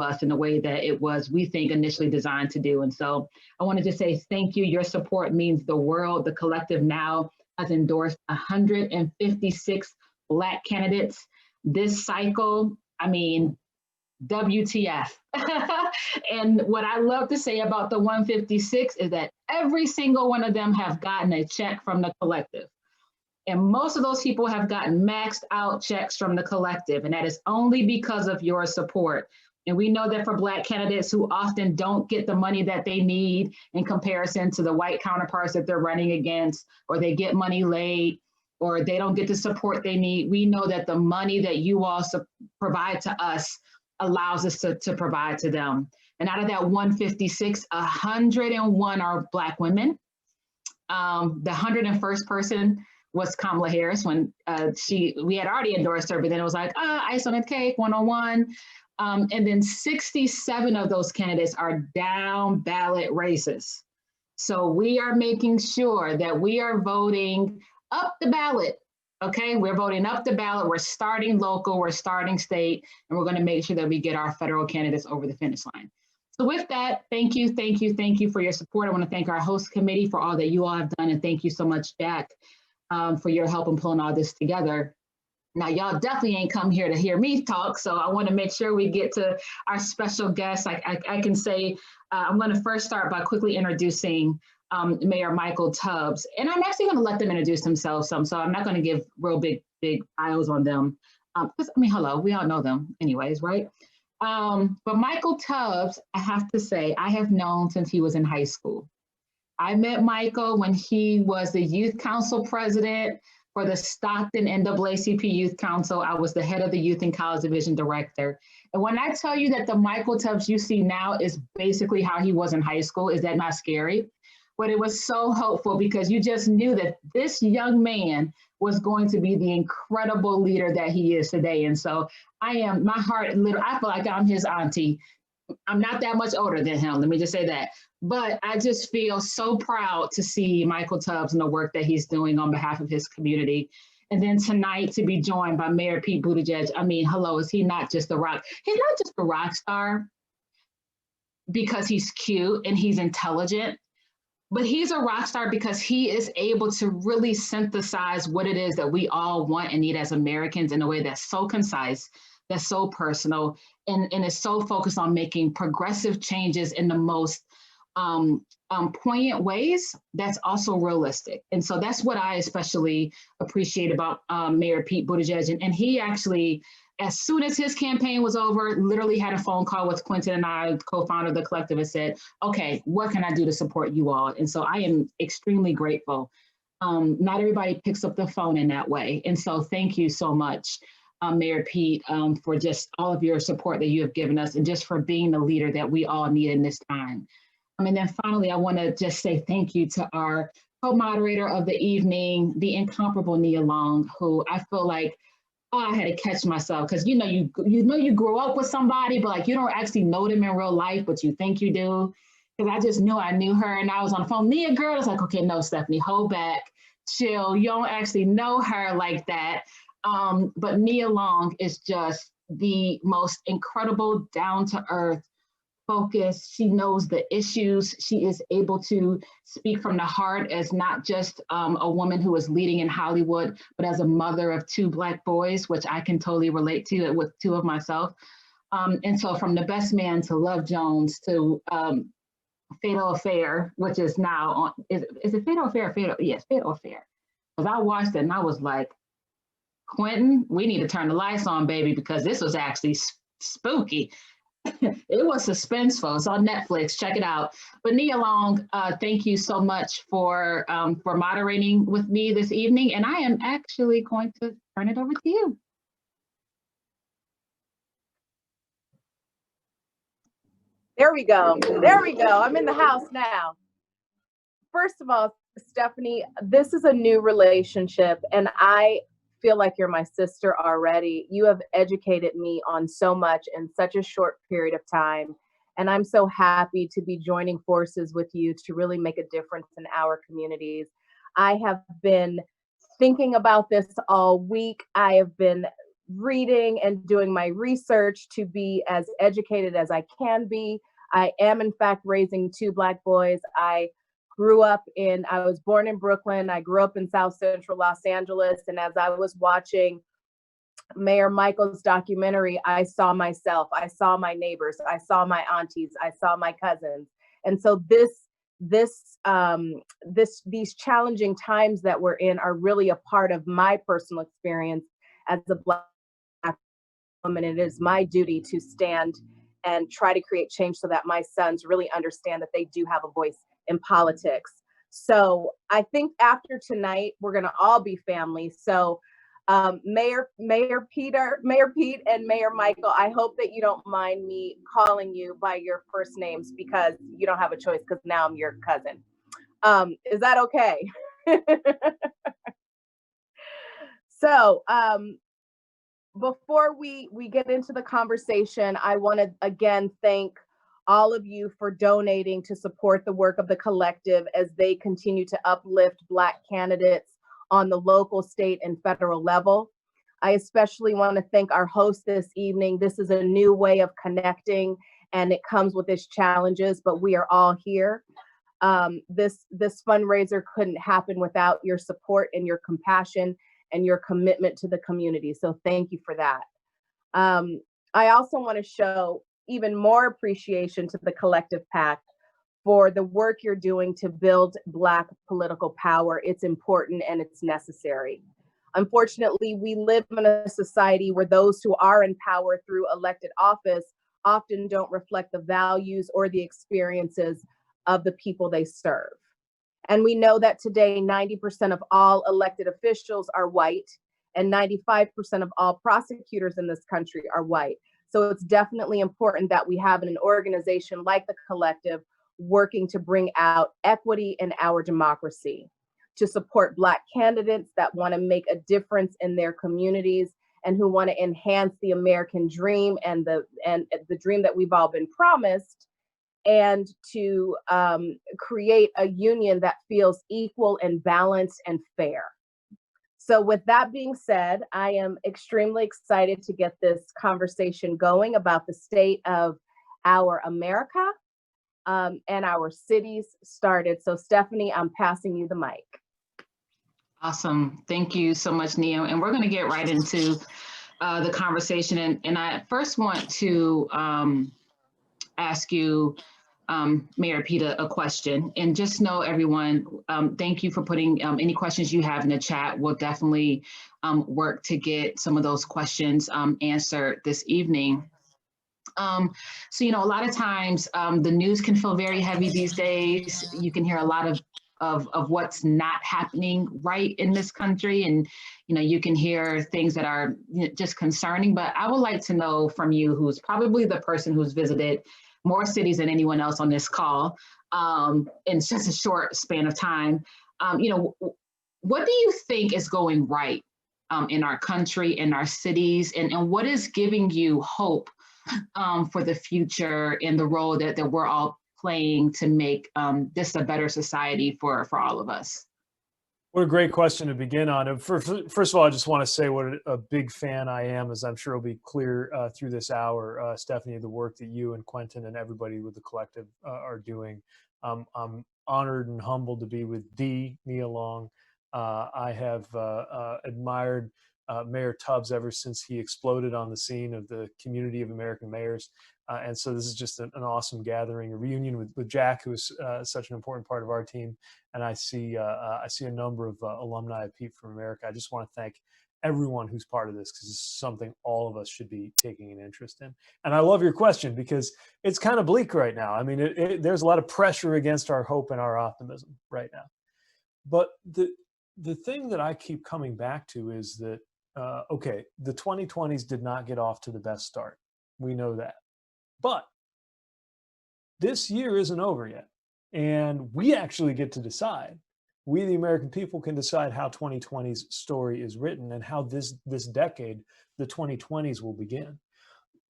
us in the way that it was, we think, initially designed to do. And so I want to just say thank you. Your support means the world. The collective now has endorsed 156 Black candidates this cycle. I mean, WTF. And what I love to say about the 156 is that every single one of them have gotten a check from the collective. And most of those people have gotten maxed out checks from the collective. And that is only because of your support. And we know that for Black candidates who often don't get the money that they need in comparison to the white counterparts that they're running against, or they get money late, or they don't get the support they need, we know that the money that you all provide to us allows us to provide to them. And out of that 156, 101 are Black women. The 101st person was Kamala Harris when we had already endorsed her, but then it was like, ice on the cake, 101. And then 67 of those candidates are down ballot races. So we are making sure that we are voting up the ballot. Okay, we're voting up the ballot. We're starting local, we're starting state, and we're going to make sure that we get our federal candidates over the finish line. So with that, thank you for your support. I want to thank our host committee for all that you all have done, and thank you so much, Jack, for your help in pulling all this together. Now, y'all definitely ain't come here to hear me talk, so I want to make sure we get to our special guests. I can say, I'm going to first start by quickly introducing Mayor Michael Tubbs, and I'm actually going to let them introduce themselves some, so I'm not going to give real big bios on them, because, I mean, hello, we all know them anyways, right? But Michael Tubbs, I have to say, I have known since he was in high school. I met Michael when he was the youth council president for the Stockton NAACP Youth Council. I was the head of the Youth and College Division Director. And when I tell you that the Michael Tubbs you see now is basically how he was in high school, is that not scary? But it was so hopeful because you just knew that this young man was going to be the incredible leader that he is today. And so my heart, I feel like I'm his auntie. I'm not that much older than him, let me just say that. But I just feel so proud to see Michael Tubbs and the work that he's doing on behalf of his community. And then tonight to be joined by Mayor Pete Buttigieg. I mean, hello, is he not just he's not just a rock star because he's cute and he's intelligent, but he's a rock star because he is able to really synthesize what it is that we all want and need as Americans in a way that's so concise, that's so personal, and is so focused on making progressive changes in the most poignant ways that's also realistic. And so that's what I especially appreciate about Mayor Pete Buttigieg. And he actually, as soon as his campaign was over, literally had a phone call with Quentin and I, co-founder of the collective, and said, okay, what can I do to support you all? And so I am extremely grateful. Not everybody picks up the phone in that way. And so thank you so much, Mayor Pete, for just all of your support that you have given us and just for being the leader that we all need in this time. And then finally, I want to just say thank you to our co-moderator of the evening, the incomparable Nia Long, who I feel like, I had to catch myself because you grow up with somebody, but like you don't actually know them in real life, but you think you do. Because I just knew I knew her, and I was on the phone. Nia, girl, I was like, okay, no, Stephanie, hold back, chill. You don't actually know her like that. But Nia Long is just the most incredible, down-to-earth, focused. She knows the issues. She is able to speak from the heart as not just a woman who is leading in Hollywood, but as a mother of 2 Black boys, which I can totally relate to with 2 of myself. And so from The Best Man to Love Jones to Fatal Affair, which is now on, is it Fatal Affair or Fatal? Yes, Fatal Affair. Because I watched it and I was like, Quentin, we need to turn the lights on, baby, because this was actually spooky. It was suspenseful. It's on Netflix. Check it out. But Nia Long, thank you so much for moderating with me this evening. And I am actually going to turn it over to you. There we go. There we go. I'm in the house now. First of all, Stephanie, this is a new relationship, and I feel like you're my sister already. You have educated me on so much in such a short period of time. And I'm so happy to be joining forces with you to really make a difference in our communities. I have been thinking about this all week. I have been reading and doing my research to be as educated as I can be. I am, in fact, raising 2 Black boys. I was born in Brooklyn. I grew up in South Central Los Angeles. And as I was watching Mayor Michael's documentary, I saw myself, I saw my neighbors, I saw my aunties, I saw my cousins. And so these challenging times that we're in are really a part of my personal experience as a Black woman. It is my duty to stand and try to create change so that my sons really understand that they do have a voice in politics. So I think after tonight, we're going to all be family. So Mayor Pete and Mayor Michael, I hope that you don't mind me calling you by your first names, because you don't have a choice, because now I'm your cousin. Is that okay? So before we get into the conversation, I want to again thank all of you for donating to support the work of the collective as they continue to uplift Black candidates on the local, state, and federal level. I especially want to thank our host this evening. This is a new way of connecting, and it comes with its challenges, but we are all here. This fundraiser couldn't happen without your support and your compassion and your commitment to the community. So thank you for that. I also want to show even more appreciation to the Collective PAC for the work you're doing to build Black political power. It's important and it's necessary. Unfortunately, we live in a society where those who are in power through elected office often don't reflect the values or the experiences of the people they serve. And we know that today, 90% of all elected officials are white, and 95% of all prosecutors in this country are white. So it's definitely important that we have an organization like the Collective working to bring out equity in our democracy, to support Black candidates that want to make a difference in their communities and who want to enhance the American dream and the dream that we've all been promised, and to create a union that feels equal and balanced and fair. So with that being said, I am extremely excited to get this conversation going about the state of our America and our cities started. So Stephanie, I'm passing you the mic. Awesome. Thank you so much, Nia. And we're going to get right into the conversation. And I first want to ask you, Mayor Peter, a question. And just know, everyone, thank you for putting any questions you have in the chat. We'll definitely work to get some of those questions answered this evening. So, a lot of times the news can feel very heavy these days. You can hear a lot of what's not happening right in this country. And, you can hear things that are just concerning. But I would like to know from you, who's probably the person who's visited more cities than anyone else on this call in just a short span of time, what do you think is going right in our country, in our cities, and what is giving you hope for the future and the role that we're all playing to make this a better society for all of us? What a great question to begin on. First of all, I just want to say what a big fan I am, as I'm sure will be clear through this hour, Stephanie, the work that you and Quentin and everybody with the Collective are doing. I'm honored and humbled to be with Nia Long. I have admired Mayor Tubbs ever since he exploded on the scene of the community of American mayors. And so this is just an awesome gathering, a reunion with Jack, who is such an important part of our team. And I see a number of alumni of Pete from America. I just want to thank everyone who's part of this, because it's something all of us should be taking an interest in. And I love your question, because it's kind of bleak right now. I mean, there's a lot of pressure against our hope and our optimism right now. But the thing that I keep coming back to is that, okay, the 2020s did not get off to the best start. We know that. But this year isn't over yet. And we actually get to decide. We, the American people, can decide how 2020's story is written and how this decade, the 2020s, will begin.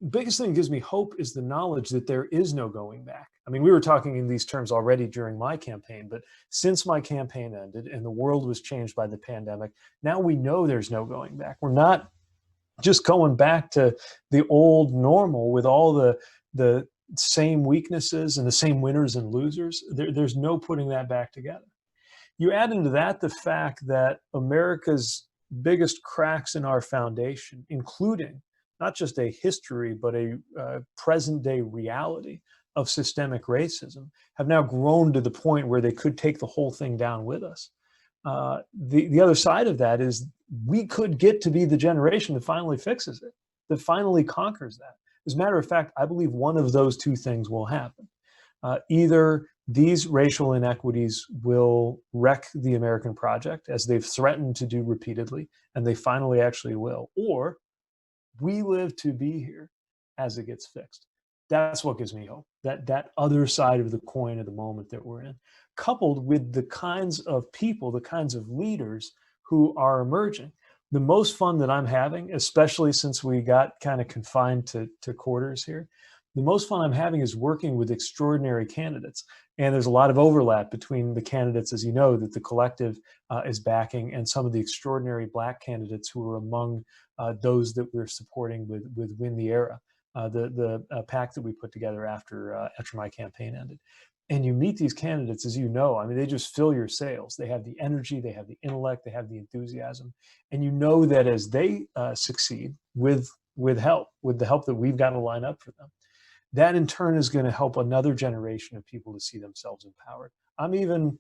The biggest thing that gives me hope is the knowledge that there is no going back. I mean, we were talking in these terms already during my campaign, but since my campaign ended and the world was changed by the pandemic, now we know there's no going back. We're not just going back to the old normal with all the same weaknesses and the same winners and losers. There's no putting that back together. You add into that the fact that America's biggest cracks in our foundation, including not just a history, but a present day reality of systemic racism, have now grown to the point where they could take the whole thing down with us. The other side of that is we could get to be the generation that finally fixes it, that finally conquers that. As a matter of fact, I believe one of those two things will happen. Either these racial inequities will wreck the American project, as they've threatened to do repeatedly, and they finally actually will, or we live to be here as it gets fixed. That's what gives me hope, that other side of the coin of the moment that we're in, coupled with the kinds of people, the kinds of leaders who are emerging. The most fun that I'm having, especially since we got kind of confined to quarters here, the most fun I'm having is working with extraordinary candidates. And there's a lot of overlap between the candidates, as you know, that the collective is backing, and some of the extraordinary Black candidates who are among those that we're supporting with Win the Era, the PAC that we put together after my campaign ended. And you meet these candidates, as you know, I mean, they just fill your sails. They have the energy, they have the intellect, they have the enthusiasm. And you know that as they succeed with the help that we've got to line up for them, that in turn is going to help another generation of people to see themselves empowered. I'm even,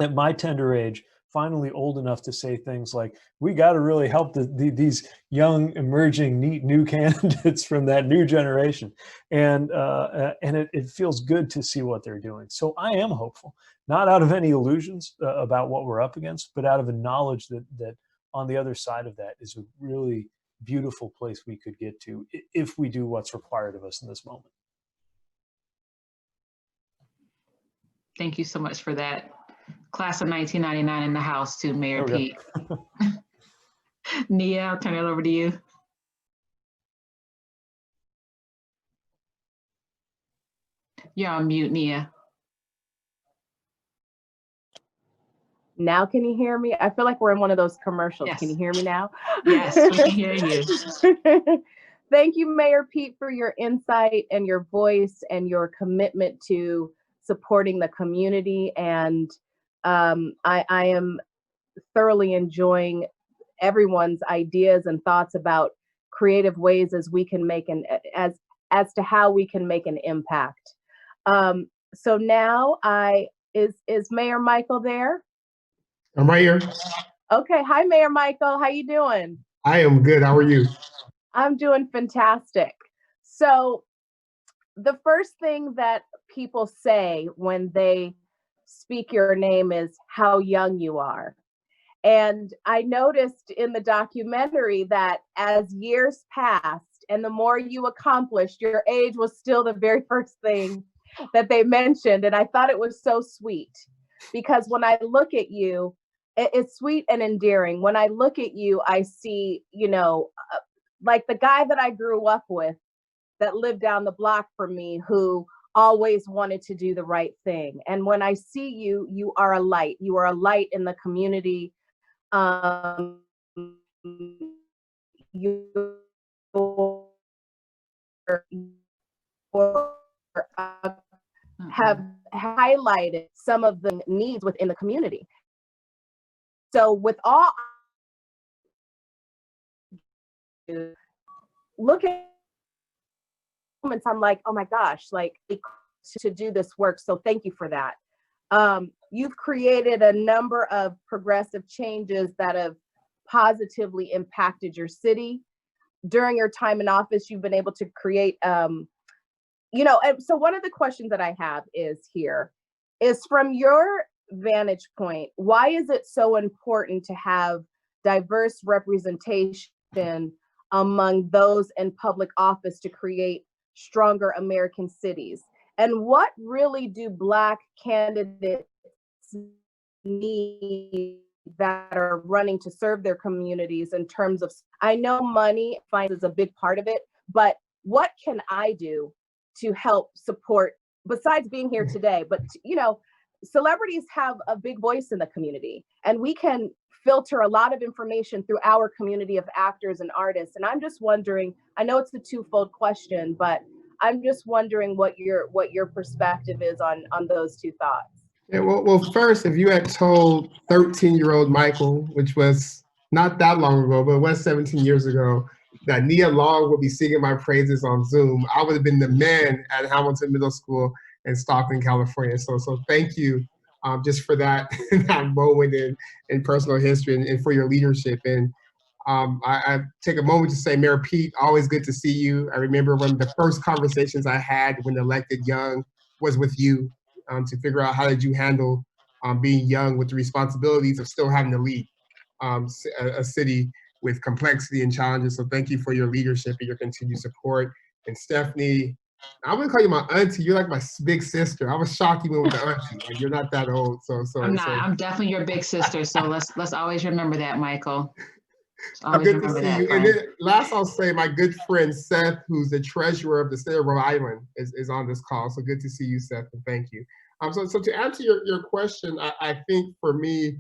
at my tender age, finally old enough to say things like, we got to really help these young, emerging, neat, new candidates from that new generation. And it feels good to see what they're doing. So I am hopeful, not out of any illusions about what we're up against, but out of a knowledge that on the other side of that is a really beautiful place we could get to if we do what's required of us in this moment. Thank you so much for that. Class of 1999 in the house to Mayor Pete. Nia, I'll turn it over to you. You're on mute, Nia. Now can you hear me? I feel like we're in one of those commercials. Yes. Can you hear me now? Yes, we can hear you. Thank you, Mayor Pete, for your insight and your voice and your commitment to supporting the community. And I am thoroughly enjoying everyone's ideas and thoughts about creative ways as we can make as to how we can make an impact. So now is Mayor Michael there? I'm right here. Okay, hi Mayor Michael, how you doing? I am good. How are you? I'm doing fantastic. So the first thing that people say when they speak your name is how young you are. And I noticed in the documentary that as years passed and the more you accomplished, your age was still the very first thing that they mentioned. And I thought it was so sweet, because when I look at you, it's sweet and endearing. When I look at you, I see, like the guy that I grew up with that lived down the block from me, who always wanted to do the right thing. And when I see you, you are a light. You are a light in the community. You have highlighted some of the needs within the community. So with all, look at moments, I'm like, oh my gosh, like to do this work. So thank you for that. You've created a number of progressive changes that have positively impacted your city. During your time in office, you've been able to create, and so one of the questions that I have is from your vantage point, why is it so important to have diverse representation among those in public office to create stronger American cities? And what really do Black candidates need that are running to serve their communities in terms of, I know money is a big part of it, but what can I do to help support, besides being here today, but celebrities have a big voice in the community, and we can filter a lot of information through our community of actors and artists. And I'm just wondering, I know it's a twofold question, but I'm just wondering what your perspective is on those two thoughts. Yeah, well, first, if you had told 13-year-old Michael, which was not that long ago, but it was 17 years ago, that Nia Long would be singing my praises on Zoom, I would have been the man at Hamilton Middle School in Stockton, California. So thank you just for that, that moment in personal history and for your leadership. And I take a moment to say, Mayor Pete, always good to see you. I remember one of the first conversations I had when elected young was with you to figure out how did you handle being young with the responsibilities of still having to lead a city with complexity and challenges. So thank you for your leadership and your continued support. And Stephanie, I'm gonna call you my auntie. You're like my big sister. I was shocked you went with the auntie. Like, you're not that old. So I'm not. I'm definitely your big sister. So let's always remember that, Michael. Good to see you. And then last, I'll say my good friend Seth, who's the treasurer of the state of Rhode Island, is on this call. So good to see you, Seth, and thank you. So to answer your question, I think for me,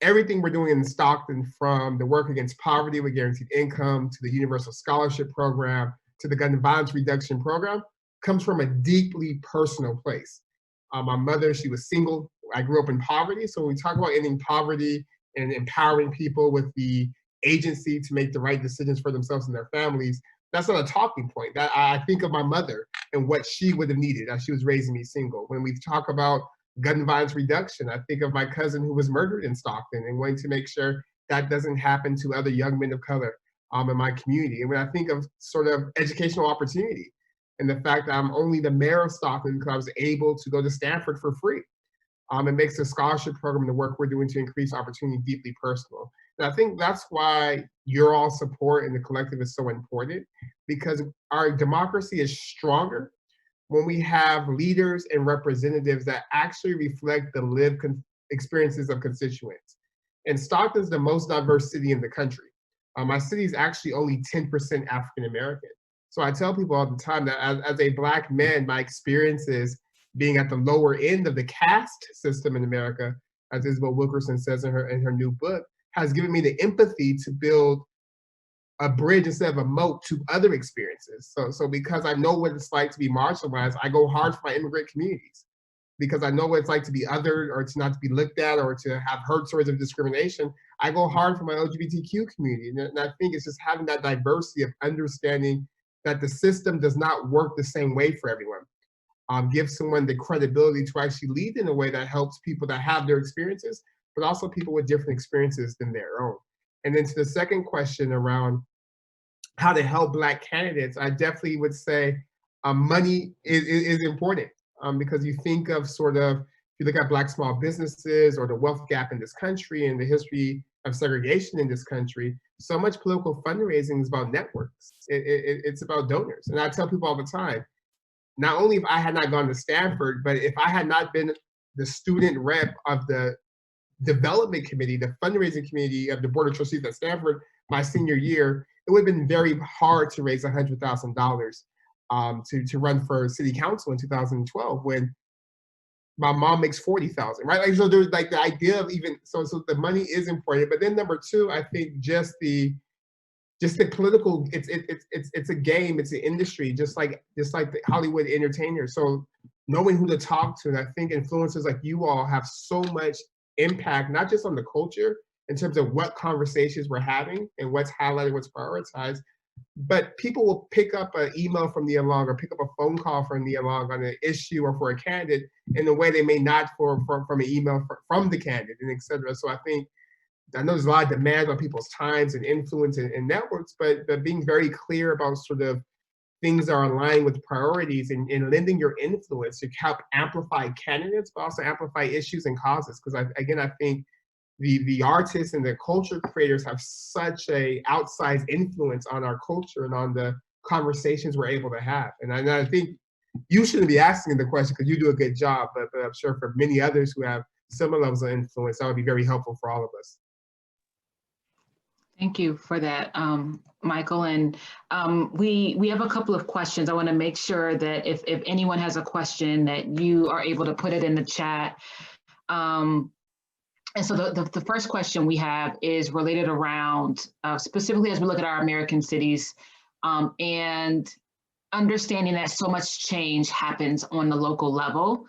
everything we're doing in Stockton, from the work against poverty with guaranteed income to the universal scholarship program to the gun violence reduction program, comes from a deeply personal place. My mother, she was single. I grew up in poverty. So when we talk about ending poverty and empowering people with the agency to make the right decisions for themselves and their families, that's not a talking point. That I think of my mother and what she would have needed as she was raising me single. When we talk about gun violence reduction, I think of my cousin who was murdered in Stockton and wanting to make sure that doesn't happen to other young men of color in my community. And when I think of sort of educational opportunity and the fact that I'm only the mayor of Stockton because I was able to go to Stanford for free, it makes the scholarship program and the work we're doing to increase opportunity deeply personal. And I think that's why your all support in the collective is so important, because our democracy is stronger when we have leaders and representatives that actually reflect the lived experiences of constituents. And Stockton's the most diverse city in the country. My city is actually only 10% African American. So I tell people all the time that as a Black man, my experiences being at the lower end of the caste system in America, as Isabel Wilkerson says in her new book, has given me the empathy to build a bridge instead of a moat to other experiences. So because I know what it's like to be marginalized, I go hard for my immigrant communities. Because I know what it's like to be othered or to not to be looked at or to have heard stories of discrimination, I go hard for my LGBTQ community. And I think it's just having that diversity of understanding that the system does not work the same way for everyone. Give someone the credibility to actually lead in a way that helps people that have their experiences, but also people with different experiences than their own. And then to the second question around how to help Black candidates, I definitely would say money is important because you think of sort of, if you look at Black small businesses or the wealth gap in this country and the history of segregation in this country, so much political fundraising is about networks. It's about donors. And I tell people all the time, not only if I had not gone to Stanford, but if I had not been the student rep of the development committee, the fundraising committee of the board of trustees at Stanford my senior year, it would have been very hard to raise $100,000 to run for city council in 2012 when my mom makes $40,000, right? Like, so there's like the idea of even, so the money is important. But then number two, I think just the political, it's a game, it's an industry, just like the Hollywood entertainers. So knowing who to talk to, and I think influencers like you all have so much impact, not just on the culture in terms of what conversations we're having and what's highlighted, what's prioritized, but people will pick up an email from Nia Long or pick up a phone call from Nia Long on an issue or for a candidate in a way they may not from an email from the candidate, and et cetera. So I know there's a lot of demands on people's times and influence and networks, but being very clear about sort of things that are aligned with priorities and lending your influence to help amplify candidates, but also amplify issues and causes. Because I think the artists and the culture creators have such a outsized influence on our culture and on the conversations we're able to have. And I think you shouldn't be asking the question because you do a good job, but I'm sure for many others who have similar levels of influence, that would be very helpful for all of us. Thank you for that, Michael. And we have a couple of questions. I want to make sure that if anyone has a question that you are able to put it in the chat. And so the first question we have is related around, specifically as we look at our American cities, and understanding that so much change happens on the local level,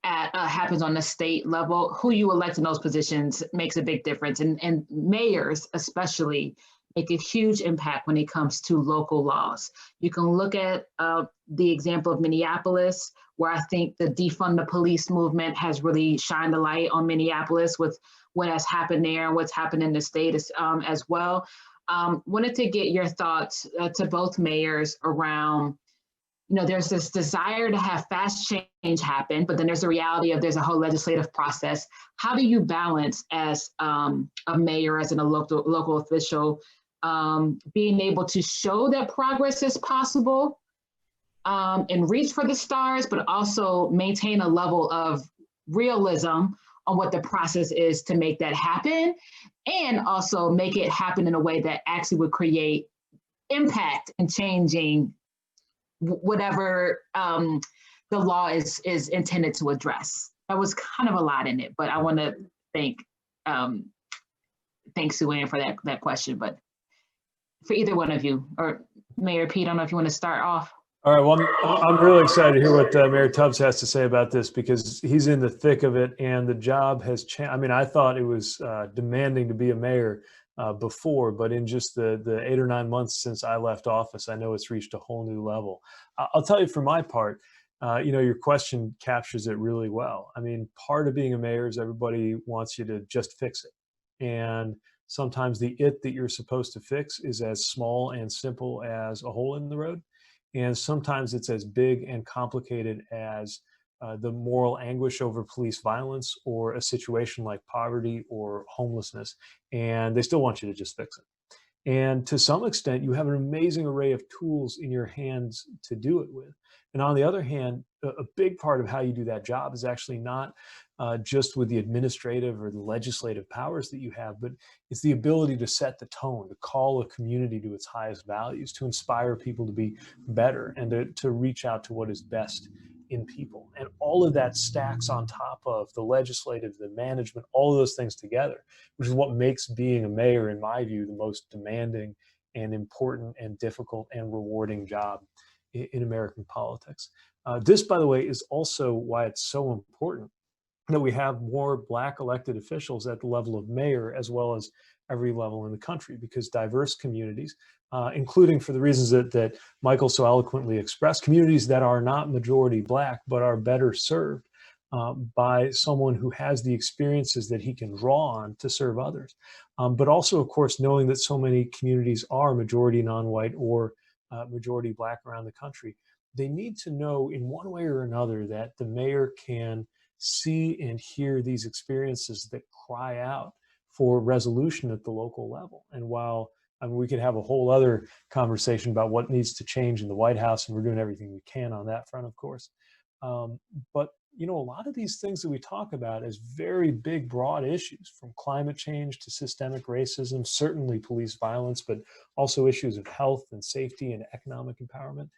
happens on the state level. Who you elect in those positions makes a big difference. And mayors especially make a huge impact when it comes to local laws. You can look at the example of Minneapolis, where I think the defund the police movement has really shined a light on Minneapolis with what has happened there and what's happened in the state as well. Wanted to get your thoughts to both mayors around, there's this desire to have fast change happen, but then there's the reality of there's a whole legislative process. How do you balance as a mayor, as a local official, being able to show that progress is possible and reach for the stars, but also maintain a level of realism on what the process is to make that happen, and also make it happen in a way that actually would create impact in changing whatever the law is intended to address. That was kind of a lot in it, but I want to thank Sue Ann for that question. But for either one of you, or Mayor Pete, I don't know if you want to start off. All right, well, I'm really excited to hear what Mayor Tubbs has to say about this, because he's in the thick of it, and the job has changed. I mean, I thought it was demanding to be a mayor before, but in just the 8 or 9 months since I left office, I know it's reached a whole new level. I'll tell you for my part, your question captures it really well. I mean, part of being a mayor is everybody wants you to just fix it. And sometimes the it that you're supposed to fix is as small and simple as a hole in the road. And sometimes it's as big and complicated as the moral anguish over police violence, or a situation like poverty or homelessness, and they still want you to just fix it. And to some extent, you have an amazing array of tools in your hands to do it with. And on the other hand, a big part of how you do that job is actually not just with the administrative or the legislative powers that you have, but it's the ability to set the tone, to call a community to its highest values, to inspire people to be better, and to reach out to what is best in people. And all of that stacks on top of the legislative, the management, all of those things together, which is what makes being a mayor, in my view, the most demanding and important and difficult and rewarding job in American politics. This, by the way, is also why it's so important that we have more Black elected officials at the level of mayor, as well as every level in the country, because diverse communities, including for the reasons that Michael so eloquently expressed, communities that are not majority Black, but are better served by someone who has the experiences that he can draw on to serve others. But also, of course, knowing that so many communities are majority non-white or majority Black around the country, they need to know in one way or another that the mayor can see and hear these experiences that cry out for resolution at the local level. And while we could have a whole other conversation about what needs to change in the White House, and we're doing everything we can on that front, of course. But a lot of these things that we talk about as very big, broad issues, from climate change to systemic racism, certainly police violence, but also issues of health and safety and economic empowerment,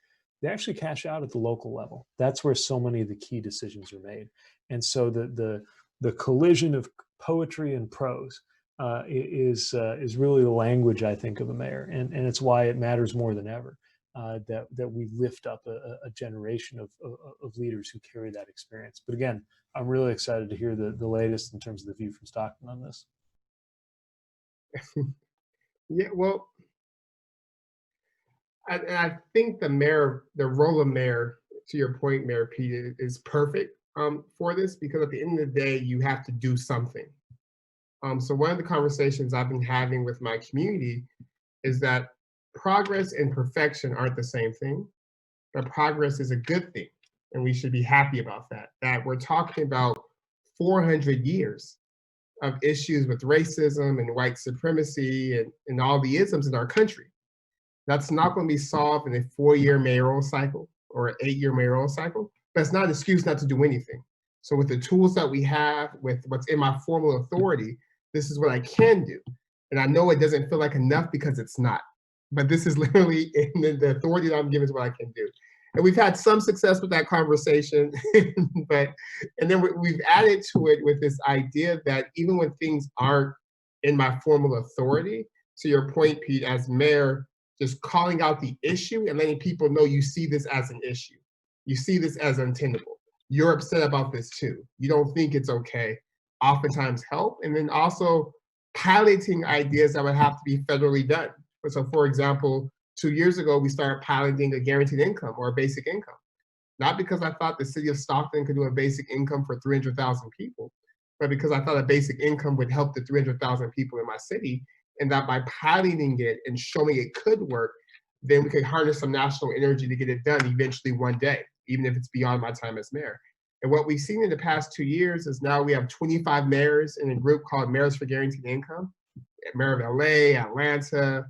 they actually cash out at the local level. That's where so many of the key decisions are made. And so the collision of poetry and prose is really the language, I think, of a mayor, and it's why it matters more than ever that we lift up a generation of leaders who carry that experience. But again, I'm really excited to hear the latest in terms of the view from Stockton on this. Yeah, well, I think the role of mayor, to your point, Mayor Pete, is perfect for this, because at the end of the day, you have to do something. So one of the conversations I've been having with my community is that progress and perfection aren't the same thing, but progress is a good thing, and we should be happy about that. That we're talking about 400 years of issues with racism and white supremacy and all the isms in our country. That's not going to be solved in a 4-year mayoral cycle or an 8-year mayoral cycle. That's not an excuse not to do anything. So with the tools that we have, with what's in my formal authority, this is what I can do. And I know it doesn't feel like enough, because it's not. But this is literally in the authority that I'm given is what I can do. And we've had some success with that conversation, and then we've added to it with this idea that even when things aren't in my formal authority, to your point, Pete, as mayor, just calling out the issue and letting people know you see this as an issue. You see this as untenable. You're upset about this too. You don't think it's okay. Oftentimes help. And then also piloting ideas that would have to be federally done. So for example, 2 years ago, we started piloting a guaranteed income or a basic income. Not because I thought the city of Stockton could do a basic income for 300,000 people, but because I thought a basic income would help the 300,000 people in my city, and that by piloting it and showing it could work, then we could harness some national energy to get it done eventually one day, even if it's beyond my time as mayor. And what we've seen in the past 2 years is now we have 25 mayors in a group called Mayors for Guaranteed Income. Mayor of LA, Atlanta,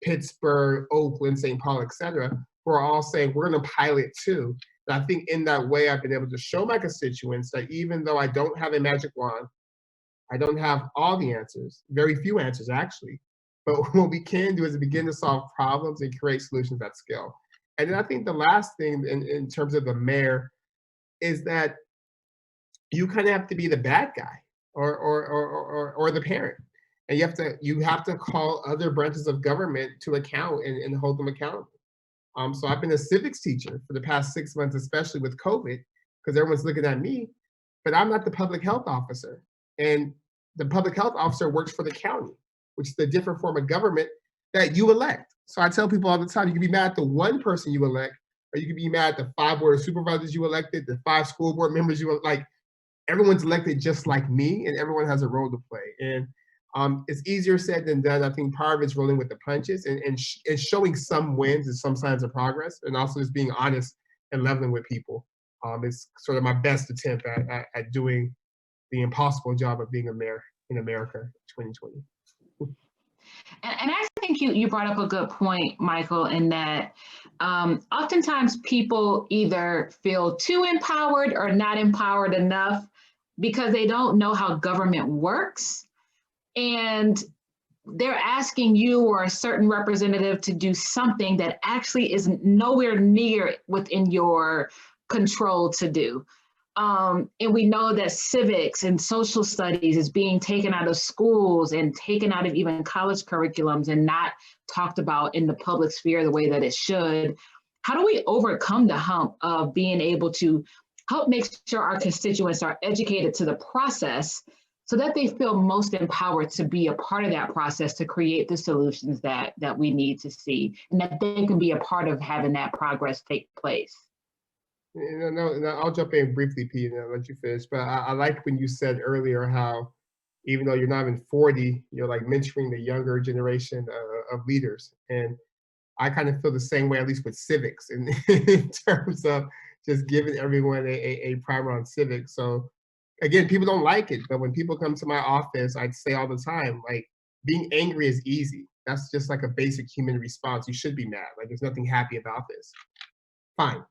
Pittsburgh, Oakland, St. Paul, et cetera, who are all saying we're going to pilot too. And I think in that way, I've been able to show my constituents that even though I don't have a magic wand, I don't have all the answers, very few answers actually, but what we can do is begin to solve problems and create solutions at scale. And then I think the last thing in terms of the mayor is that you kind of have to be the bad guy or the parent. And you have to call other branches of government to account and hold them accountable. So I've been a civics teacher for the past 6 months, especially with COVID, because everyone's looking at me, but I'm not the public health officer. And the public health officer works for the county, which is a different form of government that you elect. So I tell people all the time, you can be mad at the one person you elect, or you can be mad at the 5 board of supervisors you elected, the 5 school board members you like. Everyone's elected just like me, and everyone has a role to play. And it's easier said than done. I think part of it's rolling with the punches and showing some wins and some signs of progress, and also just being honest and leveling with people. It's sort of my best attempt at doing the impossible job of being a mayor in America in 2020. And I think you brought up a good point, Michael, in that oftentimes people either feel too empowered or not empowered enough because they don't know how government works. And they're asking you or a certain representative to do something that actually is nowhere near within your control to do. And we know that civics and social studies is being taken out of schools and taken out of even college curriculums and not talked about in the public sphere the way that it should. How do we overcome the hump of being able to help make sure our constituents are educated to the process so that they feel most empowered to be a part of that process to create the solutions that we need to see, and that they can be a part of having that progress take place? No, I'll jump in briefly, Pete, and I'll let you finish. But I like when you said earlier how even though you're not even 40, you're like mentoring the younger generation of leaders. And I kind of feel the same way, at least with civics, in terms of just giving everyone a primer on civics. So again, people don't like it, but when people come to my office, I'd say all the time, like, being angry is easy. That's just like a basic human response. You should be mad. Like, there's nothing happy about this. Fine.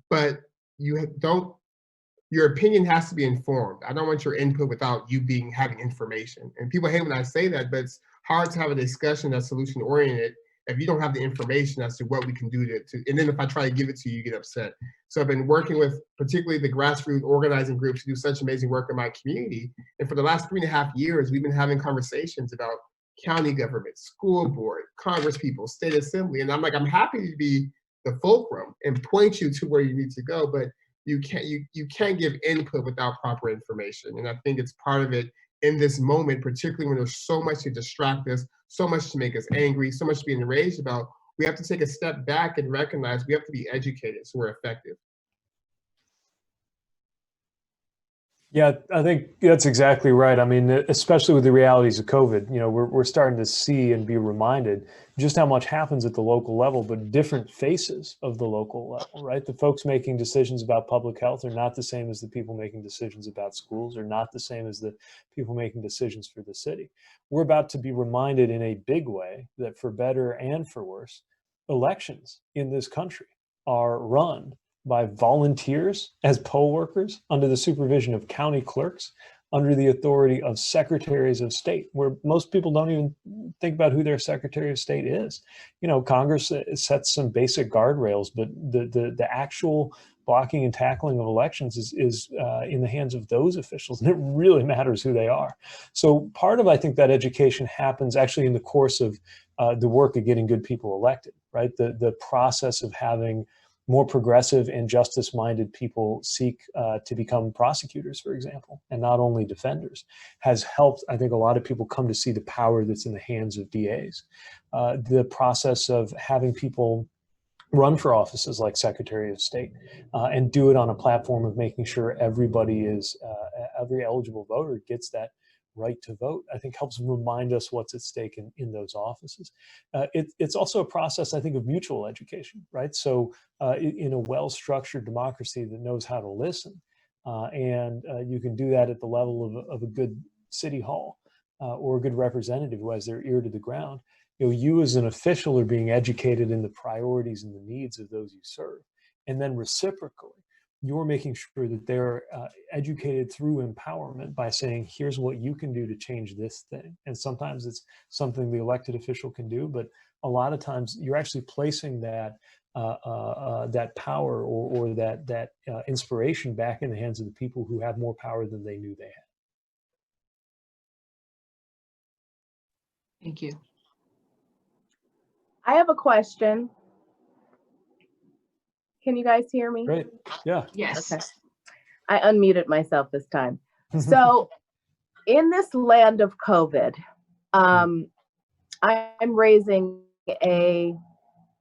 But your opinion has to be informed. I don't want your input without you having information. And people hate when I say that, but it's hard to have a discussion that's solution oriented if you don't have the information as to what we can do and then if I try to give it to you, you get upset. So I've been working with particularly the grassroots organizing groups who do such amazing work in my community. And for the last 3.5 years, we've been having conversations about county government, school board, Congress people, state assembly. And I'm like, I'm happy to be the fulcrum and point you to where you need to go, but you can't give input without proper information. And I think it's part of it in this moment, particularly when there's so much to distract us, so much to make us angry, so much to be enraged about. We have to take a step back and recognize we have to be educated so we're effective. Yeah, I think that's exactly right. I mean, especially with the realities of COVID, we're starting to see and be reminded just how much happens at the local level, but different faces of the local level, right? The folks making decisions about public health are not the same as the people making decisions about schools, are not the same as the people making decisions for the city. We're about to be reminded in a big way that for better and for worse, elections in this country are run by volunteers as poll workers under the supervision of county clerks, under the authority of secretaries of state, where most people don't even think about who their secretary of state is. You know, Congress sets some basic guardrails, but the actual blocking and tackling of elections is in the hands of those officials, and it really matters who they are. So part of, I think, that education happens actually in the course of the work of getting good people elected, right? The process of having more progressive and justice-minded people seek to become prosecutors, for example, and not only defenders, has helped, I think, a lot of people come to see the power that's in the hands of DAs. The process of having people run for offices like Secretary of State and do it on a platform of making sure everybody is, every eligible voter gets that right to vote, I think helps remind us what's at stake in those offices. It's also a process, I think, of mutual education, right? So in a well-structured democracy that knows how to listen, and you can do that at the level of a good city hall or a good representative who has their ear to the ground. You know, you as an official are being educated in the priorities and the needs of those you serve. And then reciprocally, you're making sure that they're educated through empowerment by saying, here's what you can do to change this thing. And sometimes it's something the elected official can do, but a lot of times you're actually placing that that power or that inspiration back in the hands of the people who have more power than they knew they had. Thank you. I have a question. Can you guys hear me? Great. Yeah. Yes. Okay. I unmuted myself this time. So in this land of COVID, I'm raising a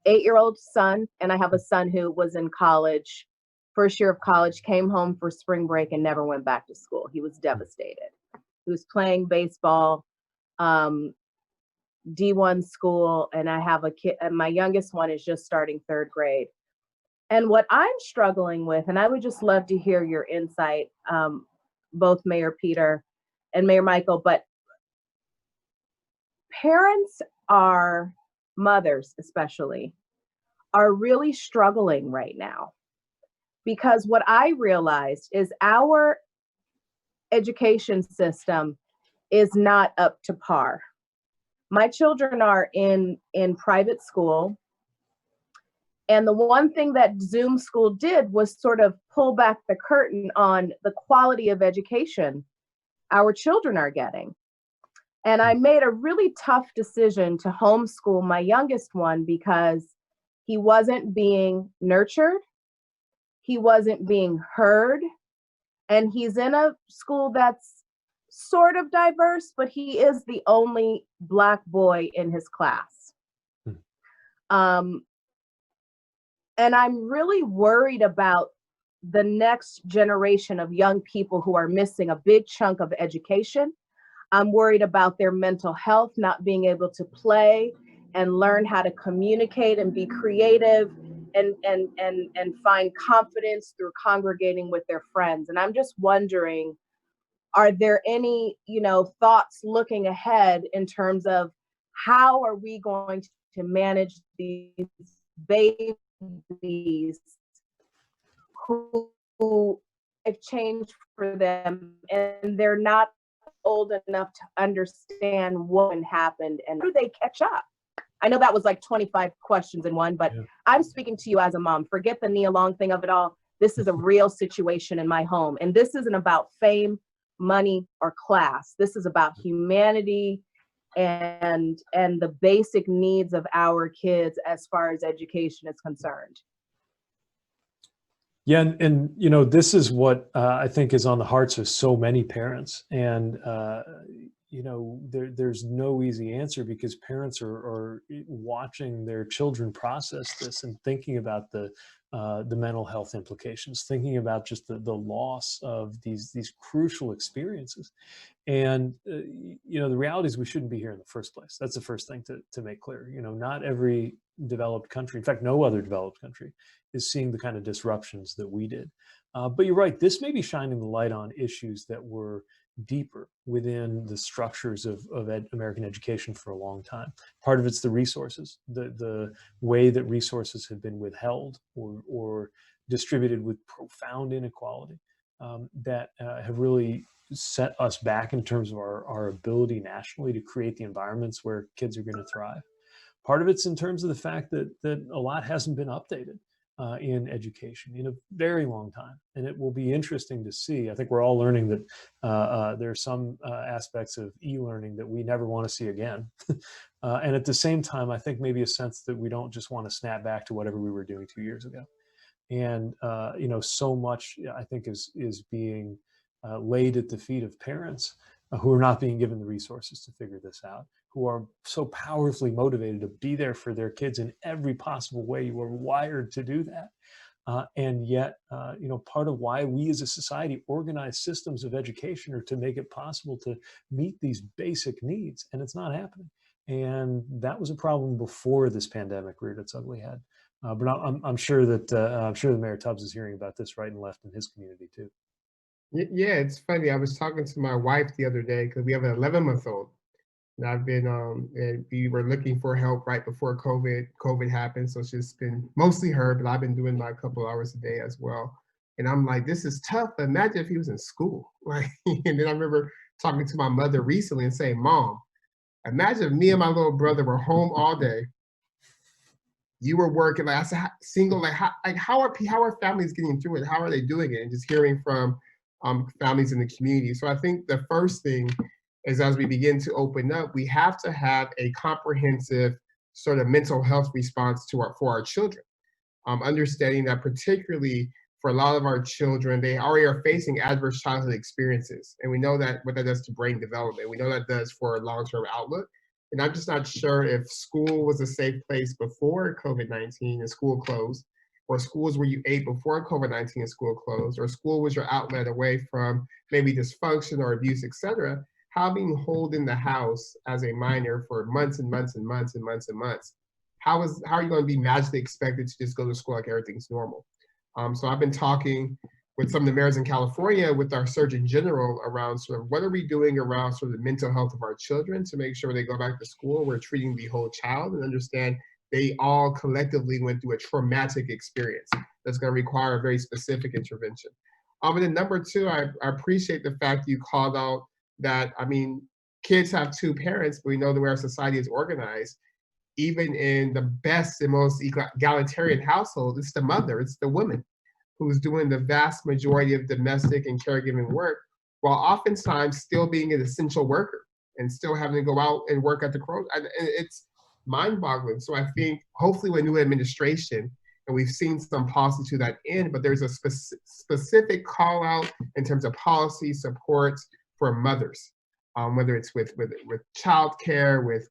8-year-old son, and I have a son who was in college, first year of college, came home for spring break and never went back to school. He was devastated. He was playing baseball, D1 school, and I have a kid, and my youngest one is just starting 3rd grade. And what I'm struggling with, and I would just love to hear your insight, both Mayor Peter and Mayor Michael, but parents are, mothers especially, are really struggling right now. Because what I realized is our education system is not up to par. My children are in private school. And the one thing that Zoom school did was sort of pull back the curtain on the quality of education our children are getting. And I made a really tough decision to homeschool my youngest one because he wasn't being nurtured, he wasn't being heard, and he's in a school that's sort of diverse, but he is the only Black boy in his class. And I'm really worried about the next generation of young people who are missing a big chunk of education. I'm worried about their mental health, not being able to play and learn how to communicate and be creative and find confidence through congregating with their friends. And I'm just wondering, are there any, thoughts looking ahead in terms of how are we going to manage these babies who have changed for them and they're not old enough to understand what happened, and how do they catch up? I know that was like 25 questions in one, but yeah. I'm speaking to you as a mom. Forget the Nia Long thing of it all. This is a real situation in my home. And this isn't about fame, money, or class. This is about humanity and the basic needs of our kids as far as education is concerned. Yeah, and this is what I think is on the hearts of so many parents, and there's no easy answer because parents are watching their children process this and thinking about the mental health implications, thinking about just the loss of these crucial experiences. And, the reality is we shouldn't be here in the first place. That's the first thing to make clear. Not every developed country, in fact, no other developed country is seeing the kind of disruptions that we did. But you're right, this may be shining the light on issues that were deeper within the structures of American education for a long time. Part of it's the resources, the way that resources have been withheld or distributed with profound inequality that have really set us back in terms of our ability nationally to create the environments where kids are going to thrive. Part of it's in terms of the fact that a lot hasn't been updated in education in a very long time. And it will be interesting to see. I think we're all learning that there are some aspects of e-learning that we never want to see again. And at the same time, I think maybe a sense that we don't just want to snap back to whatever we were doing 2 years ago. And, so much, I think, is being laid at the feet of parents who are not being given the resources to figure this out, who are so powerfully motivated to be there for their kids in every possible way. You are wired to do that. And yet, part of why we as a society organize systems of education are to make it possible to meet these basic needs, and it's not happening. And that was a problem before this pandemic reared its ugly head. But I'm sure that Mayor Tubbs is hearing about this right and left in his community too. Yeah, it's funny. I was talking to my wife the other day because we have an 11-month-old. And I've been, and we were looking for help right before COVID happened. So it's just been mostly her, but I've been doing my couple hours a day as well. And I'm like, this is tough. But imagine if he was in school. Like, and then I remember talking to my mother recently and saying, Mom, imagine if me and my little brother were home all day. You were working, like I said, single, how are families getting through it? How are they doing it? And just hearing from families in the community. So I think the first thing is, as we begin to open up, we have to have a comprehensive sort of mental health response for our children. Understanding that particularly for a lot of our children, they already are facing adverse childhood experiences. And we know that what that does to brain development. We know that does for a long-term outlook. And I'm just not sure if school was a safe place before COVID-19 and school closed, or schools where you ate before COVID-19 and school closed, or school was your outlet away from maybe dysfunction or abuse, et cetera. How being holed in the house as a minor for months and months and months and months and months, how are you going to be magically expected to just go to school like everything's normal? So I've been talking with some of the mayors in California, with our Surgeon General, around sort of what are we doing around sort of the mental health of our children to make sure they go back to school. We're treating the whole child and understand they all collectively went through a traumatic experience that's going to require a very specific intervention. And then number two, I appreciate the fact you called out that, I mean, kids have two parents, but we know the way our society is organized. Even in the best and most egalitarian household, it's the mother, it's the woman who's doing the vast majority of domestic and caregiving work, while oftentimes still being an essential worker and still having to go out and work at the cross. And it's mind-boggling. So I think hopefully with a new administration, and we've seen some policy to that end, but there's a specific call out in terms of policy supports for mothers, whether it's with childcare, with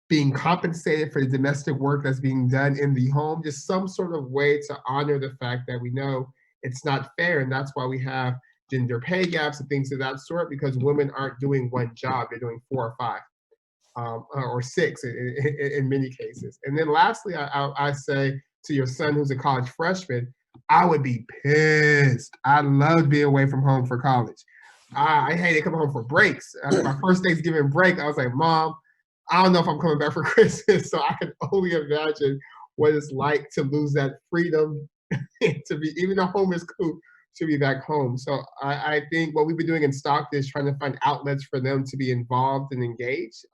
being compensated for the domestic work that's being done in the home, just some sort of way to honor the fact that we know it's not fair. And that's why we have gender pay gaps and things of that sort, because women aren't doing one job, they're doing 4 or 5 or 6 in many cases. And then lastly, I say to your son who's a college freshman, I would be pissed. I love being away from home for college. I hated coming home for breaks. My first Thanksgiving break, I was like, Mom, I don't know if I'm coming back for Christmas. So I can only imagine what it's like to lose that freedom to be, even though home is cool, to be back home. So I think what we've been doing in Stockton is trying to find outlets for them to be involved and engaged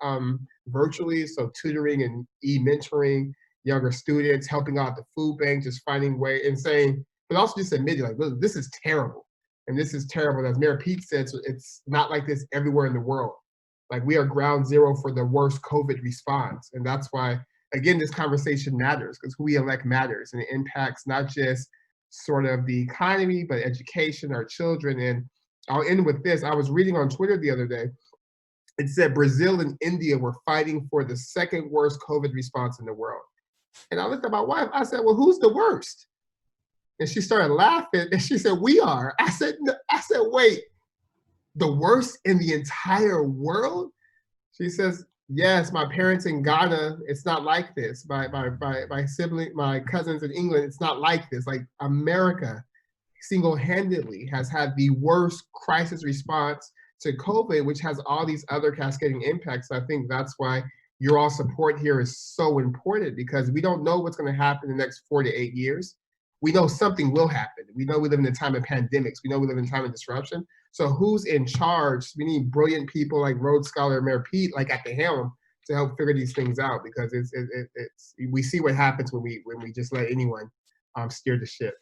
virtually. So tutoring and e-mentoring younger students, helping out the food bank, just finding way and saying, but also just admitting like, look, this is terrible. And this is terrible. As Mayor Pete said, it's not like this everywhere in the world. Like we are ground zero for the worst COVID response. And that's why, again, this conversation matters, because who we elect matters, and it impacts not just sort of the economy, but education, our children. And I'll end with this. I was reading on Twitter the other day. It said Brazil and India were fighting for the second worst COVID response in the world. And I looked at my wife, I said, well, who's the worst? And she started laughing and she said, we are. I said, wait, the worst in the entire world? She says, yes, my parents in Ghana, it's not like this. My cousins in England, it's not like this. Like America single-handedly has had the worst crisis response to COVID, which has all these other cascading impacts. I think that's why your all support here is so important, because we don't know what's going to happen in the next 4 to 8 years. we know something will happen. We know we live in a time of pandemics. We know we live in a time of disruption. So who's in charge? We need brilliant people like Rhodes Scholar Mayor Pete, like at the helm, to help figure these things out, because it's we see what happens when we just let anyone steer the ship.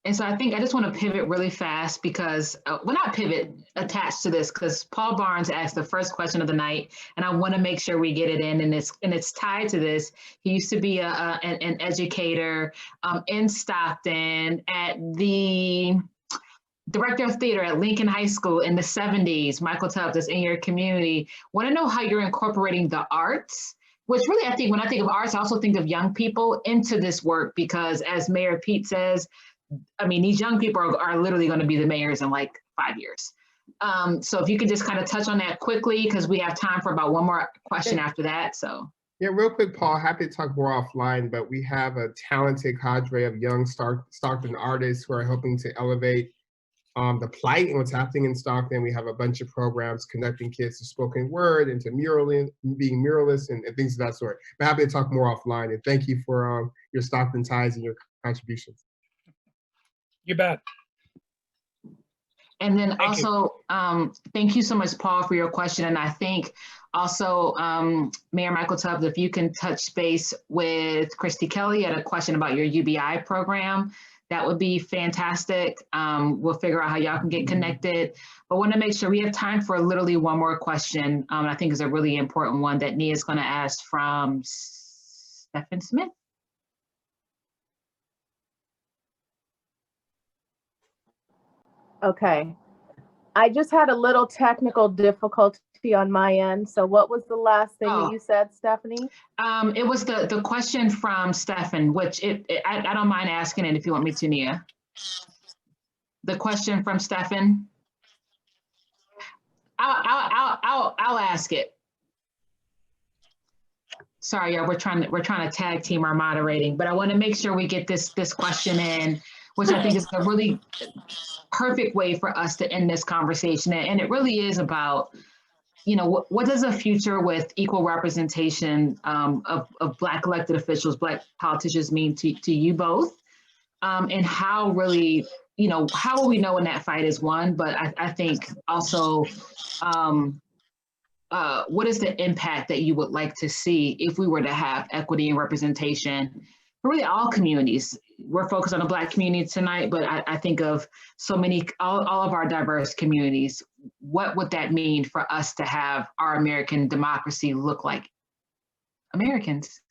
And so I think I just want to pivot really fast because, well, not pivot, attached to this, because Paul Barnes asked the first question of the night, and I want to make sure we get it in, and it's tied to this. He used to be an educator in Stockton at the director of theater at Lincoln High School in the 70s. Michael Tubbs is in your community. Want to know how you're incorporating the arts, which really, I think when I think of arts, I also think of young people into this work, because as Mayor Pete says, I mean, these young people are literally going to be the mayors in like 5 years. So if you could just kind of touch on that quickly, because we have time for about one more question after that. So. Yeah, real quick, Paul, happy to talk more offline, but we have a talented cadre of young Stockton artists who are helping to elevate the plight and what's happening in Stockton. We have a bunch of programs connecting kids to spoken word and to being muralists and things of that sort. But happy to talk more offline, and thank you for your Stockton ties and your contributions. You bet. And then also, thank you so much, Paul, for your question. And I think also, Mayor Michael Tubbs, if you can touch base with Christy Kelly at a question about your UBI program, that would be fantastic. We'll figure out how y'all can get connected. But want to make sure we have time for literally one more question. I think is a really important one that Nia is going to ask from Stephen Smith. Okay, I just had a little technical difficulty on my end. So what was the last thing that you said, Stephanie? It was the question from Stephen, which I don't mind asking it if you want me to, Nia. The question from Stephen. I'll ask it. Sorry, yeah, we're trying to tag team our moderating, but I want to make sure we get this question in, which I think is a really perfect way for us to end this conversation. And it really is about, you know, what does a future with equal representation of Black elected officials, Black politicians mean to you both? And how really, you know, how will we know when that fight is won? But I think also, what is the impact that you would like to see if we were to have equity and representation for really all communities? We're focused on the Black community tonight, but I think of so many, all of our diverse communities. What would that mean for us to have our American democracy look like Americans?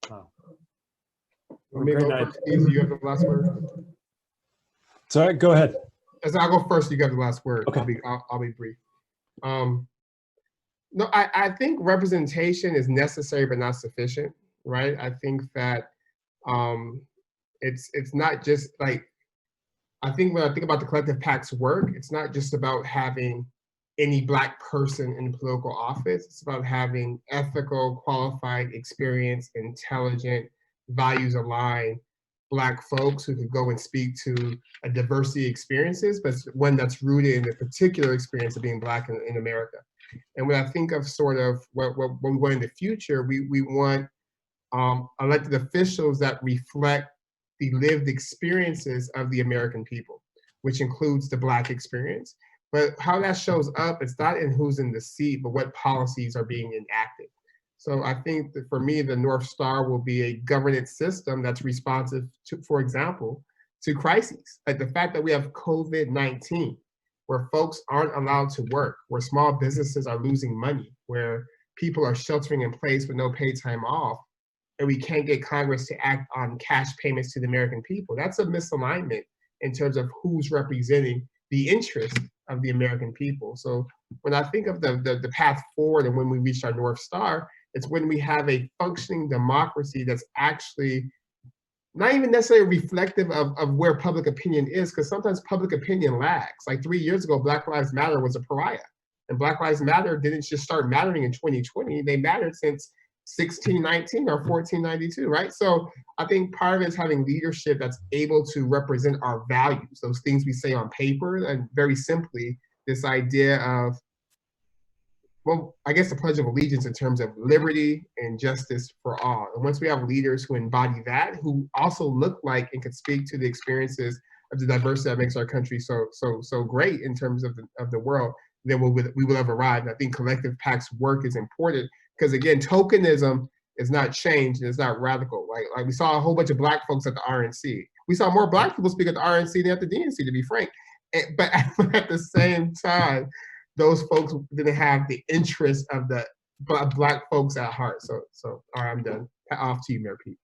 Wow. Great night. You have the last word. Sorry, go ahead. As I'll go first, you got the last word. Okay. I'll be brief. No, I think representation is necessary but not sufficient, right? I think that it's not just like, I think when I think about the collective PAC's work, it's not just about having any Black person in political office. It's about having ethical, qualified, experienced, intelligent, values-aligned Black folks who could go and speak to a diversity of experiences, but one that's rooted in the particular experience of being Black in America. And when I think of sort of what we want in the future, we want elected officials that reflect the lived experiences of the American people, which includes the Black experience. But how that shows up, it's not in who's in the seat, but what policies are being enacted. So I think that for me, the North Star will be a governance system that's responsive to, for example, to crises. Like the fact that we have COVID-19, where folks aren't allowed to work, where small businesses are losing money, where people are sheltering in place with no paid time off, and we can't get Congress to act on cash payments to the American people. That's a misalignment in terms of who's representing the interest of the American people. So when I think of the path forward and when we reach our North Star, it's when we have a functioning democracy that's actually not even necessarily reflective of where public opinion is, because sometimes public opinion lags. Like 3 years ago, Black Lives Matter was a pariah. And Black Lives Matter didn't just start mattering in 2020, they mattered since 1619 or 1492, right? So I think part of it is having leadership that's able to represent our values, those things we say on paper, and very simply, this idea of well, I guess the Pledge of Allegiance in terms of liberty and justice for all. And once we have leaders who embody that, who also look like and can speak to the experiences of the diversity that makes our country so great in terms of the world, then we will have arrived. And I think collective PAC's work is important because, again, tokenism is not change and it's not radical. Like we saw a whole bunch of Black folks at the RNC. We saw more Black people speak at the RNC than at the DNC, to be frank. But at the same time, those folks didn't have the interest of the Black folks at heart. So all right, I'm done. Off to you, Mayor Pete.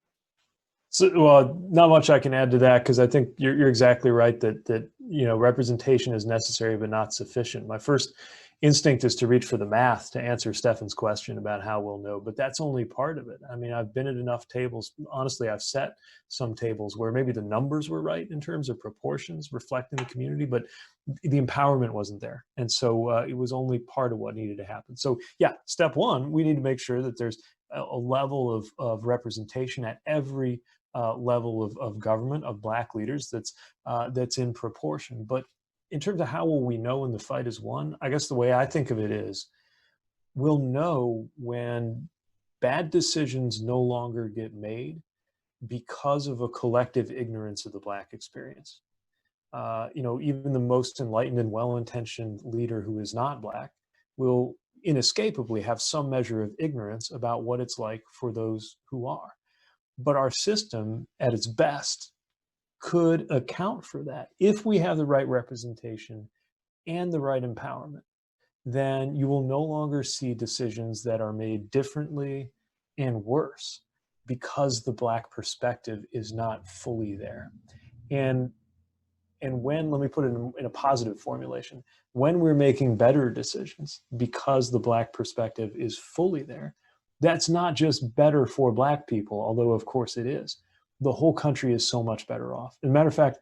So, well, not much I can add to that because I think you're exactly right that representation is necessary but not sufficient. My first instinct is to reach for the math to answer Stefan's question about how we'll know, but that's only part of it. I mean, I've been at enough tables. Honestly, I've set some tables where maybe the numbers were right in terms of proportions reflecting the community, but the empowerment wasn't there. And so it was only part of what needed to happen. So yeah, step one, we need to make sure that there's a level of representation at every level of government, of Black leaders that's in proportion. But in terms of how will we know when the fight is won, I guess the way I think of it is we'll know when bad decisions no longer get made because of a collective ignorance of the Black experience. Even the most enlightened and well-intentioned leader who is not Black will inescapably have some measure of ignorance about what it's like for those who are. But our system at its best could account for that. If we have the right representation and the right empowerment, then you will no longer see decisions that are made differently and worse because the Black perspective is not fully there. And when, let me put it in a positive formulation, when we're making better decisions because the Black perspective is fully there, that's not just better for Black people, although of course it is. The whole country is so much better off. As a matter of fact,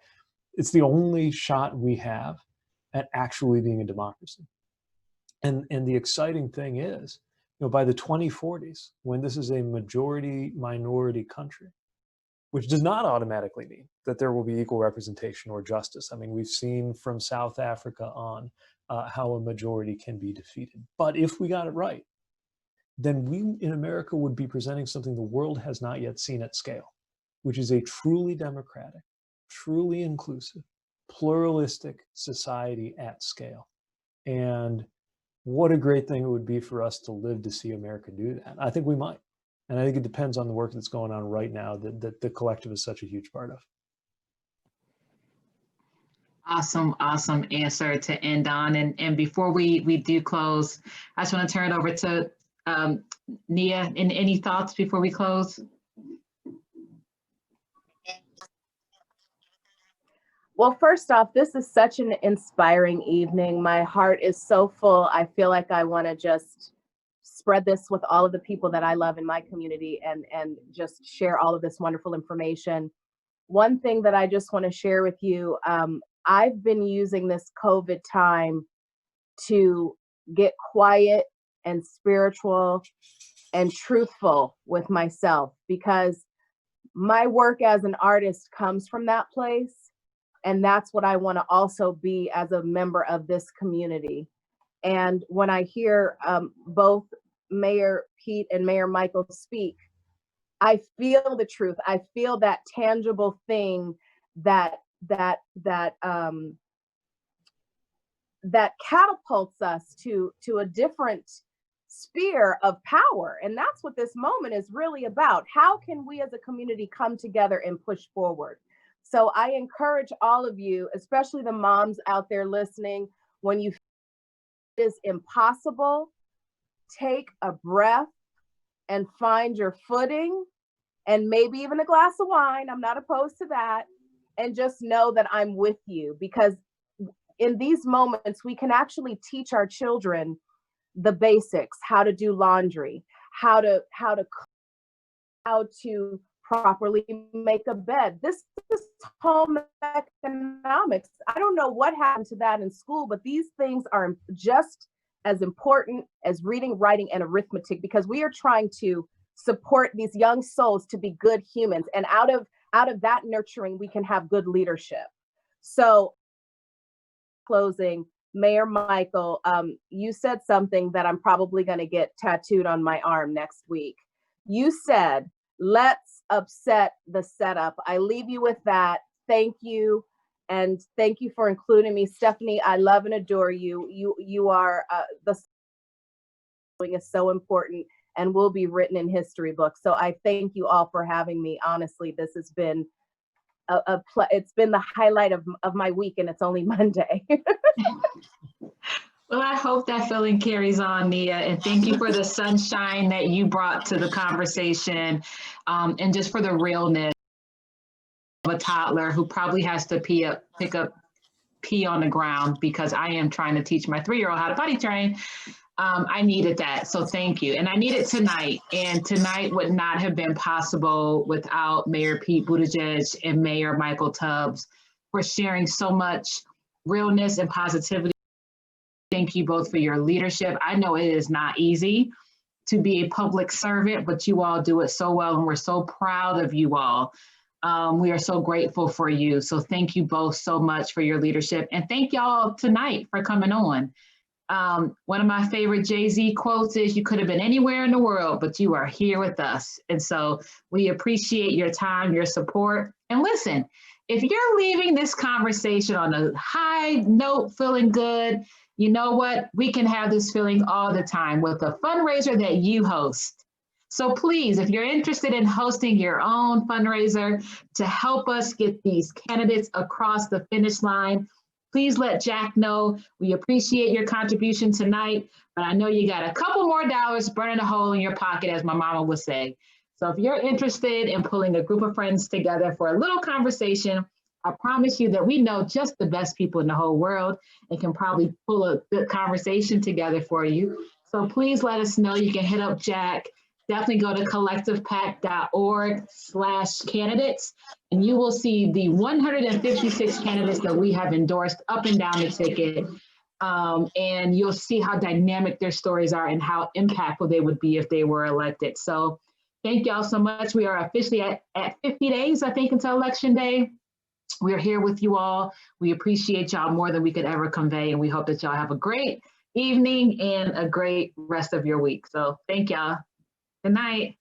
it's the only shot we have at actually being a democracy. And the exciting thing is, by the 2040s, when this is a majority minority country, which does not automatically mean that there will be equal representation or justice. I mean, we've seen from South Africa on how a majority can be defeated. But if we got it right, then we in America would be presenting something the world has not yet seen at scale, which is a truly democratic, truly inclusive, pluralistic society at scale. And what a great thing it would be for us to live to see America do that. I think we might. And I think it depends on the work that's going on right now that the collective is such a huge part of. Awesome answer to end on. And before we do close, I just want to turn it over to Nia. Any thoughts before we close? Well, first off, this is such an inspiring evening. My heart is so full. I feel like I want to just spread this with all of the people that I love in my community and just share all of this wonderful information. One thing that I just want to share with you, I've been using this COVID time to get quiet and spiritual and truthful with myself, because my work as an artist comes from that place. And that's what I want to also be as a member of this community. And when I hear both Mayor Pete and Mayor Michael speak, I feel the truth. I feel that tangible thing that catapults us to a different sphere of power. And that's what this moment is really about. How can we as a community come together and push forward? So I encourage all of you, especially the moms out there listening, when you feel it is impossible, take a breath and find your footing, and maybe even a glass of wine. I'm not opposed to that. And just know that I'm with you, because in these moments, we can actually teach our children the basics, how to do laundry, how to properly make a bed. This is home economics. I don't know what happened to that in school, but these things are just as important as reading, writing, and arithmetic, because we are trying to support these young souls to be good humans. And out of that nurturing, we can have good leadership. So closing, Mayor Michael, you said something that I'm probably going to get tattooed on my arm next week. You said, let's upset the setup. I leave you with that. Thank you. And thank you for including me. Stephanie, I love and adore you. You are the is so important and will be written in history books. So I thank you all for having me. Honestly, this has been it's been the highlight of my week, and it's only Monday. Well, I hope that feeling carries on, Nia, and thank you for the sunshine that you brought to the conversation, and just for the realness of a toddler who probably has to pick up pee on the ground, because I am trying to teach my 3-year-old how to potty train. I needed that, so thank you. And I need it tonight, and tonight would not have been possible without Mayor Pete Buttigieg and Mayor Michael Tubbs for sharing so much realness and positivity. Thank you both for your leadership. I know it is not easy to be a public servant, but you all do it so well, and we're so proud of you all. We are so grateful for you. So thank you both so much for your leadership, and thank y'all tonight for coming on. One of my favorite Jay-Z quotes is, you could have been anywhere in the world, but you are here with us. And so we appreciate your time, your support. And listen, if you're leaving this conversation on a high note, feeling good, you know what? We can have this feeling all the time with a fundraiser that you host. So please, if you're interested in hosting your own fundraiser to help us get these candidates across the finish line, please let Jack know. We appreciate your contribution tonight, but I know you got a couple more dollars burning a hole in your pocket, as my mama would say. So if you're interested in pulling a group of friends together for a little conversation, I promise you that we know just the best people in the whole world and can probably pull a good conversation together for you. So please let us know. You can hit up Jack. Definitely go to collectivepac.org/candidates, and you will see the 156 candidates that we have endorsed up and down the ticket. And you'll see how dynamic their stories are and how impactful they would be if they were elected. So thank y'all so much. We are officially at 50 days, I think, until Election Day. We're here with you all. We appreciate y'all more than we could ever convey, and we hope that y'all have a great evening and a great rest of your week. So thank y'all. Good night.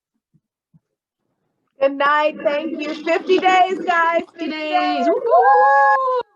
Good night. Thank you. 50 days, guys. 50 days. Woo-hoo!